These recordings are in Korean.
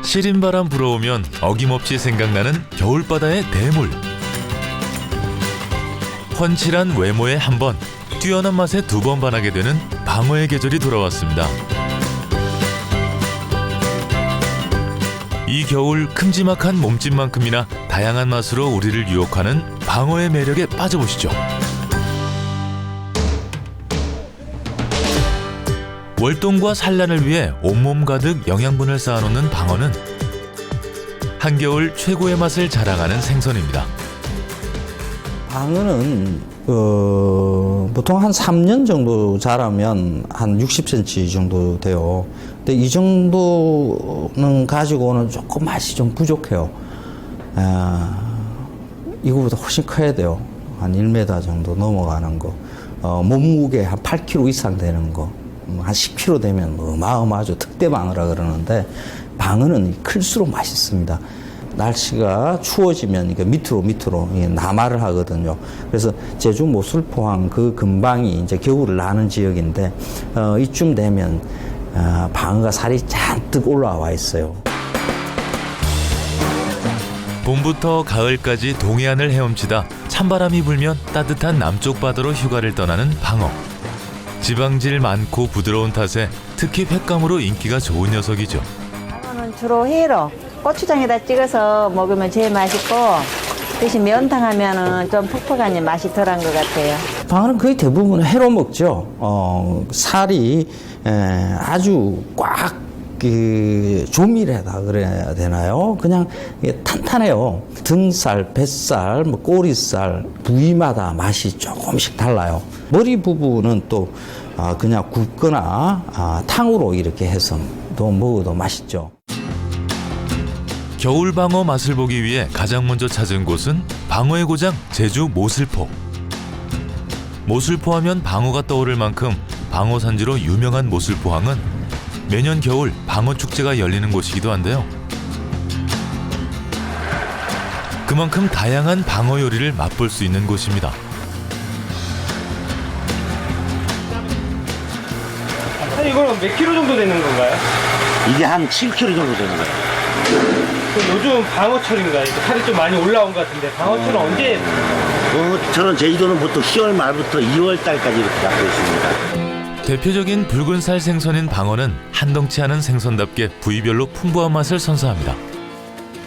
시린 바람 불어오면 어김없이 생각나는 겨울바다의 대물. 훤칠한 외모에 한 번, 뛰어난 맛에 두 번 반하게 되는 방어의 계절이 돌아왔습니다. 이 겨울 큼지막한 몸집만큼이나 다양한 맛으로 우리를 유혹하는 방어의 매력에 빠져보시죠. 월동과 산란을 위해 온몸 가득 영양분을 쌓아놓는 방어는 한겨울 최고의 맛을 자랑하는 생선입니다. 방어는 보통 한 3년 정도 자라면 한 60cm 정도 돼요. 근데 이 정도는 가지고는 조금 맛이 좀 부족해요. 이거보다 훨씬 커야 돼요. 한 1m 정도 넘어가는 거. 몸무게 한 8kg 이상 되는 거. 한 10kg 되면 어마어마하죠. 특대방어라 그러는데 방어는 클수록 맛있습니다. 날씨가 추워지면 이게 밑으로 남하를 하거든요. 그래서 제주 모술포항 그 근방이 이제 겨울을 나는 지역인데 이쯤 되면 방어가 살이 잔뜩 올라와 있어요. 봄부터 가을까지 동해안을 헤엄치다 찬바람이 불면 따뜻한 남쪽 바다로 휴가를 떠나는 방어. 지방질 많고 부드러운 탓에 특히 횟감으로 인기가 좋은 녀석이죠. 방어는 주로 회로 고추장에다 찍어서 먹으면 제일 맛있고 대신 면탕 하면은 좀 퍽퍽하니 맛이 덜한 것 같아요. 방어는 거의 대부분 회로 먹죠. 살이 아주 꽉 조밀하다 그래야 되나요? 그냥 탄탄해요. 등살, 뱃살, 꼬리살 부위마다 맛이 조금씩 달라요. 머리 부분은 또 그냥 굽거나 탕으로 이렇게 해서 또 먹어도 맛있죠. 겨울 방어 맛을 보기 위해 가장 먼저 찾은 곳은 방어의 고장 제주 모슬포. 모슬포 하면 방어가 떠오를 만큼 방어 산지로 유명한 모슬포항은 매년 겨울 방어 축제가 열리는 곳이기도 한데요. 그만큼 다양한 방어 요리를 맛볼 수 있는 곳입니다. 이거는 몇 킬로 정도 되는 건가요? 이게 한 7kg 정도 되는 거예요. 요즘 방어철인가요? 살이 좀 많이 올라온 것 같은데 방어철은 언제? 저는 제주도는 보통 10월 말부터 2월 달까지 이렇게 잡고 있습니다. 대표적인 붉은살 생선인 방어는 한덩치 하는 생선답게 부위별로 풍부한 맛을 선사합니다.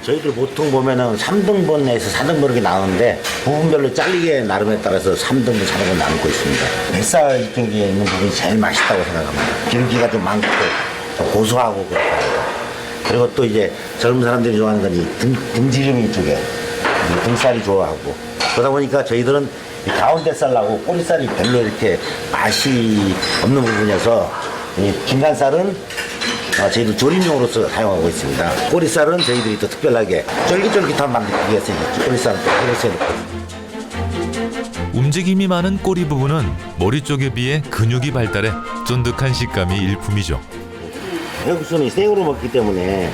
저희들 보통 보면은 3등분 내에서 4등분 이렇게 나오는데 부분별로 잘리게 나름에 따라서 3등분, 4등분 나누고 있습니다. 뱃살 이쪽에 있는 부분이 제일 맛있다고 생각합니다. 기름기가 좀 많고 좀 고소하고 그렇습니다. 그리고 또 이제 젊은 사람들이 좋아하는 건 이 등지름이 쪽에 등살이 좋아하고 그러다 보니까 저희들은 이 가운데 살하고 꼬리살이 별로 이렇게 맛이 없는 부분이어서 이 중간살은 저희들 조림용으로서 사용하고 있습니다. 꼬리살은 저희들이 또 특별하게 쫄깃쫄깃한 만들기 위해서 꼬리살을 또 해놓습니다. 움직임이 많은 꼬리 부분은 머리 쪽에 비해 근육이 발달해 쫀득한 식감이 일품이죠. 회국수는 생으로 먹기 때문에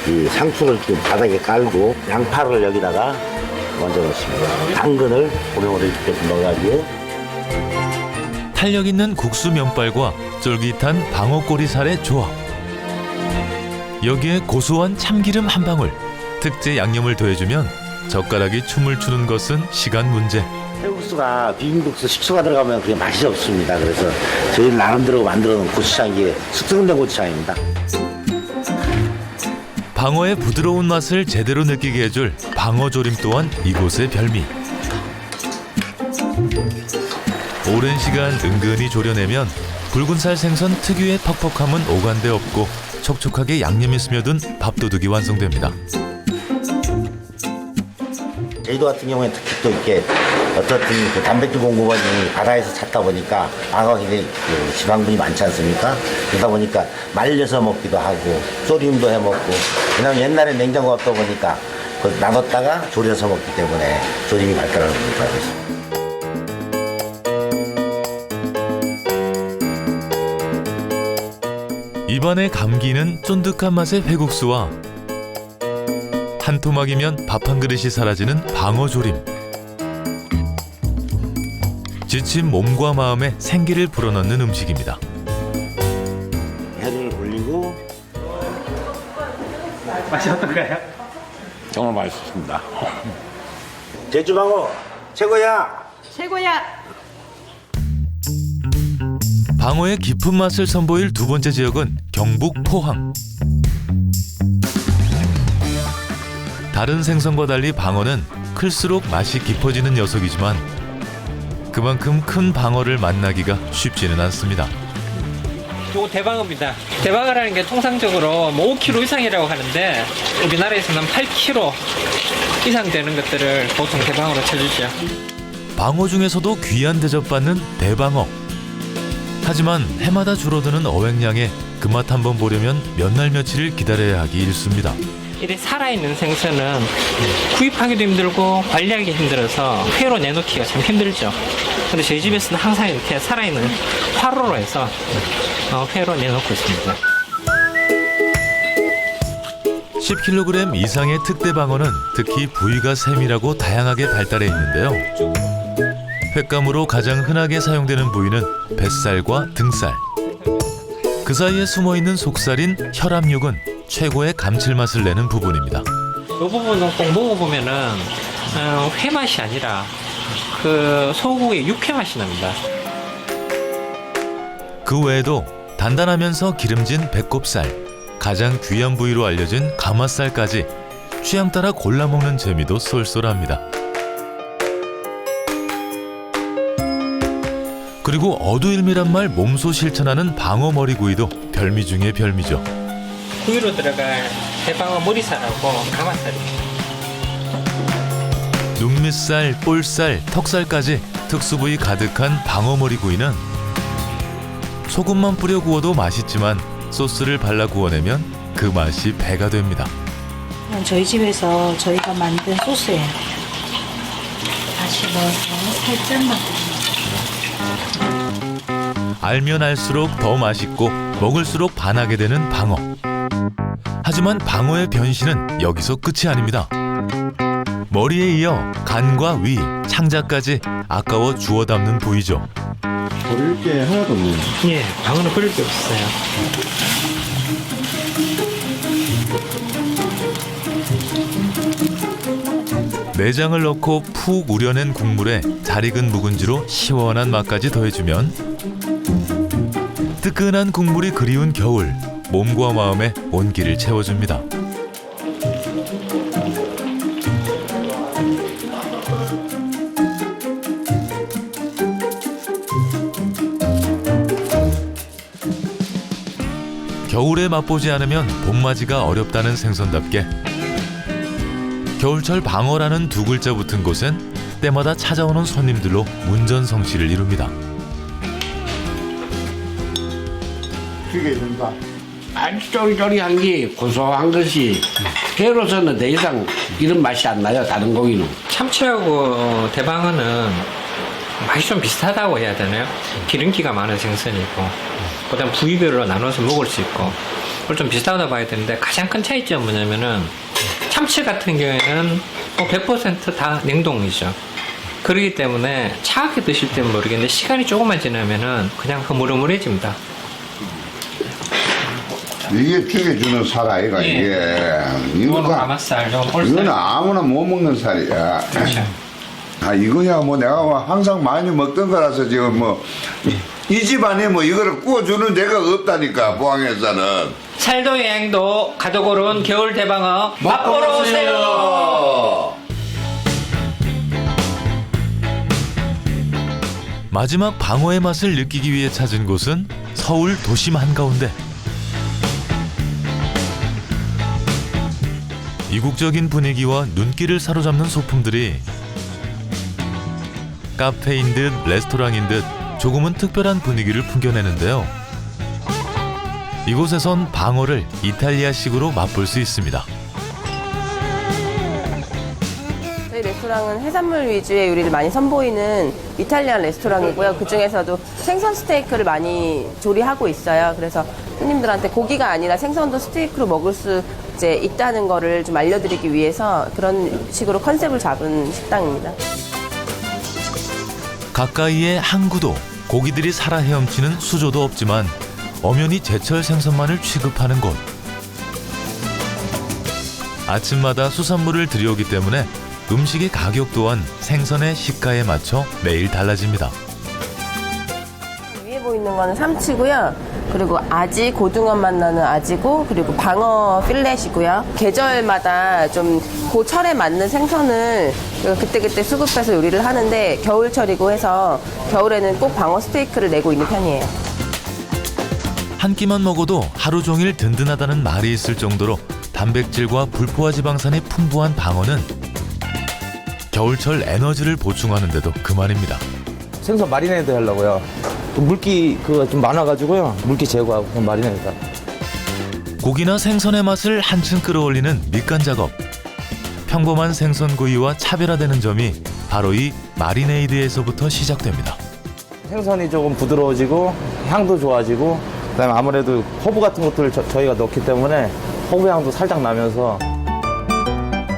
이 상추를 좀 바닥에 깔고 양파를 여기다가 먼저 넣습니다. 당근을 오래오래 이렇게 넣어가지고 탄력 있는 국수 면발과 쫄깃한 방어 꼬리살의 조합. 여기에 고소한 참기름 한 방울, 특제 양념을 더해주면 젓가락이 춤을 추는 것은 시간 문제. 회국수가 비빔국수 식초가 들어가면 그게 맛이 없습니다. 그래서 저희 나름대로 만들어 놓은 고추장, 이게 숙성된 고추장입니다. 방어의 부드러운 맛을 제대로 느끼게 해줄 방어조림 또한 이곳의 별미. 오랜 시간 은근히 졸여내면 붉은살 생선 특유의 퍽퍽함은 오간데 없고 촉촉하게 양념이 스며든 밥도둑이 완성됩니다. 제주도 같은 경우에 특히 또 이렇게 어떻든 그 단백질 공급원이 바다에서 찾다 보니까 방어가 굉장히 지방분이 많지 않습니까? 그러다 보니까 말려서 먹기도 하고 조림도 해 먹고 왜냐면 옛날에 냉장고가 없다 보니까 그걸 놔뒀다가 졸여서 먹기 때문에 조림이 발달하는 것을 알고 있습니다. 입안에 감기는 쫀득한 맛의 회국수와 한 토막이면 밥 한 그릇이 사라지는 방어조림. 지친 몸과 마음에 생기를 불어넣는 음식입니다. 해를 올리고 맛이 어떤가요? 정말 맛있습니다. 제주방어 최고야. 방어의 깊은 맛을 선보일 두 번째 지역은 경북 포항. 다른 생선과 달리 방어는 클수록 맛이 깊어지는 녀석이지만 그만큼 큰 방어를 만나기가 쉽지는 않습니다. 요거 대방어입니다. 대방어라는 게 통상적으로 뭐 5kg 이상이라고 하는데 우리나라에서는 8kg 이상 되는 것들을 보통 대방어로 쳐주죠. 방어 중에서도 귀한 대접받는 대방어. 하지만 해마다 줄어드는 어획량에 그 맛 한번 보려면 몇 날 며칠을 기다려야 하기 일쑤입니다. 이래 살아있는 생선은 구입하기도 힘들고 관리하기 힘들어서 회로 내놓기가 참 힘들죠. 근데 저희 집에서는 항상 이렇게 살아있는 화로로 해서 회로 내놓고 있습니다. 10kg 이상의 특대방어는 특히 부위가 세밀하고 다양하게 발달해 있는데요. 횟감으로 가장 흔하게 사용되는 부위는 뱃살과 등살. 그 사이에 숨어있는 속살인 혈압육은 최고의 감칠맛을 내는 부분입니다. 이 부분은 꼭 먹어보면은 회 맛이 아니라 그 소고기의 육회 맛이 납니다. 그 외에도 단단하면서 기름진 배꼽살, 가장 귀한 부위로 알려진 가마살까지 취향 따라 골라 먹는 재미도 쏠쏠합니다. 그리고 어두일미란 말 몸소 실천하는 방어 머리구이도 별미 중의 별미죠. 구이로 들어갈 대방어 머리살하고 가마살입니다. 눈밑살, 볼살, 턱살까지 특수부위 가득한 방어 머리구이는 소금만 뿌려 구워도 맛있지만 소스를 발라 구워내면 그 맛이 배가 됩니다. 저희 집에서 저희가 만든 소스예요. 다시 넣어서 살짝만. 알면 알수록 더 맛있고 먹을수록 반하게 되는 방어. 하지만 방어의 변신은 여기서 끝이 아닙니다. 머리에 이어 간과 위, 창자까지 아까워 주워 담는 부위죠. 버릴 게 하나도 없네요. 예, 방어는 버릴 게 없어요. 내장을 넣고 푹 우려낸 국물에 잘 익은 묵은지로 시원한 맛까지 더해주면 뜨끈한 국물이 그리운 겨울, 몸과 마음에 온기를 채워줍니다. 겨울에 맛보지 않으면 봄맞이가 어렵다는 생선답게 겨울철 방어라는 두 글자 붙은 곳엔 때마다 찾아오는 손님들로 문전성시를 이룹니다. 튀겨진다. 아주 쫄깃쫄깃한 게 고소한 것이 회로서는 더 이상 이런 맛이 안 나요. 다른 고기는. 참치하고 대방어는 맛이 좀 비슷하다고 해야 되나요? 기름기가 많은 생선이고 그다음 부위별로 나눠서 먹을 수 있고 그걸 좀 비슷하다고 봐야 되는데 가장 큰 차이점은 뭐냐면은 참치 같은 경우에는 100% 다 냉동이죠. 그렇기 때문에 차갑게 드실 때는 모르겠는데 시간이 조금만 지나면은 그냥 흐물흐물해집니다. 이게 튀겨주는 살 아이가 이게. 이거는 가마살, 이건 볼살. 이거는 아무나 못 먹는 살이야. 그렇죠. 아 이거야 뭐 내가 뭐 항상 많이 먹던 거라서 지금 뭐 이 집안에 뭐 이거를 구워주는 데가 없다니까 포항에서는. 살도 여행도 가족 오른 겨울 대방어 맛보러 오세요. 마지막 방어의 맛을 느끼기 위해 찾은 곳은 서울 도심 한가운데. 이국적인 분위기와 눈길을 사로잡는 소품들이 카페인 듯 레스토랑인 듯 조금은 특별한 분위기를 풍겨내는데요. 이곳에선 방어를 이탈리아식으로 맛볼 수 있습니다. 저희 레스토랑은 해산물 위주의 요리를 많이 선보이는 이탈리안 레스토랑이고요. 그 중에서도 생선 스테이크를 많이 조리하고 있어요. 그래서 손님들한테 고기가 아니라 생선도 스테이크로 먹을 수 이제 있다는 거를 좀 알려드리기 위해서 그런 식으로 컨셉을 잡은 식당입니다. 가까이에 항구도 고기들이 살아 헤엄치는 수조도 없지만 엄연히 제철 생선만을 취급하는 곳. 아침마다 수산물을 들여오기 때문에 음식의 가격 또한 생선의 시가에 맞춰 매일 달라집니다. 위에 보이는 거는 삼치고요. 그리고 아지, 고등어맛 나는 아지고, 그리고 방어 필렛이고요. 계절마다 좀 그 철에 맞는 생선을 그때그때 수급해서 요리를 하는데 겨울철이고 해서 겨울에는 꼭 방어 스테이크를 내고 있는 편이에요. 한 끼만 먹어도 하루 종일 든든하다는 말이 있을 정도로 단백질과 불포화 지방산이 풍부한 방어는 겨울철 에너지를 보충하는데도 그만입니다. 생선 마리네이드 하려고요. 물기 그거 좀 많아가지고요. 물기 제거하고 그냥 마리네이드. 고기나 생선의 맛을 한층 끌어올리는 밑간 작업. 평범한 생선구이와 차별화되는 점이 바로 이 마리네이드에서부터 시작됩니다. 생선이 조금 부드러워지고 향도 좋아지고 그다음에 아무래도 허브 같은 것들을 저희가 넣기 때문에 허브 향도 살짝 나면서.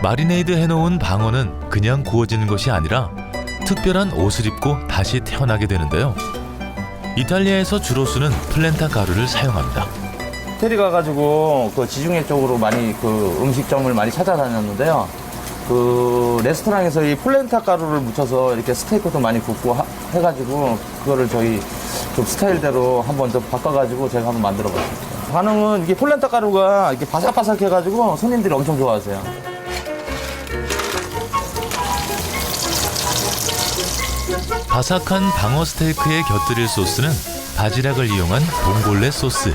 마리네이드 해놓은 방어는 그냥 구워지는 것이 아니라 특별한 옷을 입고 다시 태어나게 되는데요. 이탈리아에서 주로 쓰는 플렌타 가루를 사용합니다. 이태리 가가지고 그 지중해 쪽으로 많이 그 음식점을 많이 찾아다녔는데요. 그 레스토랑에서 이 폴렌타 가루를 묻혀서 이렇게 스테이크도 많이 굽고 해가지고 그거를 저희 좀 스타일대로 한번 더 바꿔가지고 제가 한번 만들어봤어요. 반응은 이게 폴렌타 가루가 이렇게 바삭바삭해가지고 손님들이 엄청 좋아하세요. 바삭한 방어 스테이크에 곁들일 소스는 바지락을 이용한 봉골레 소스.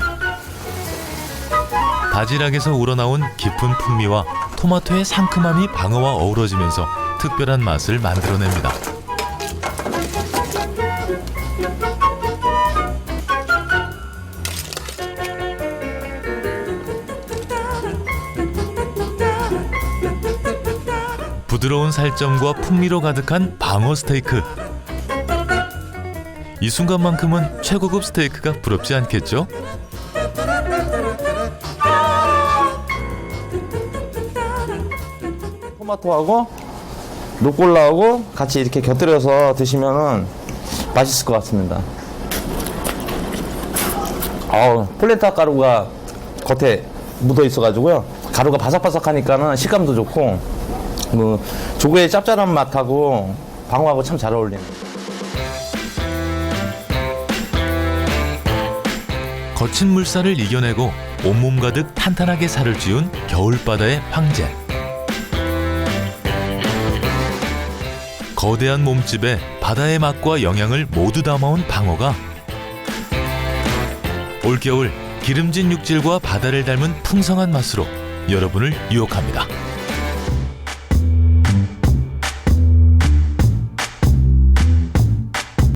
바지락에서 우러나온 깊은 풍미와 토마토의 상큼함이 방어와 어우러지면서 특별한 맛을 만들어냅니다. 부드러운 살점과 풍미로 가득한 방어 스테이크. 이 순간만큼은 최고급 스테이크가 부럽지 않겠죠? 토마토하고 루꼴라하고 같이 이렇게 곁들여서 드시면은 맛있을 것 같습니다. 폴렌타 가루가 겉에 묻어 있어가지고요. 가루가 바삭바삭하니까는 식감도 좋고, 조개의 짭짤한 맛하고 방어하고 참 잘 어울리는. 거친 물살을 이겨내고 온몸 가득 탄탄하게 살을 찌운 겨울바다의 황제. 거대한 몸집에 바다의 맛과 영양을 모두 담아온 방어가 올겨울 기름진 육질과 바다를 닮은 풍성한 맛으로 여러분을 유혹합니다.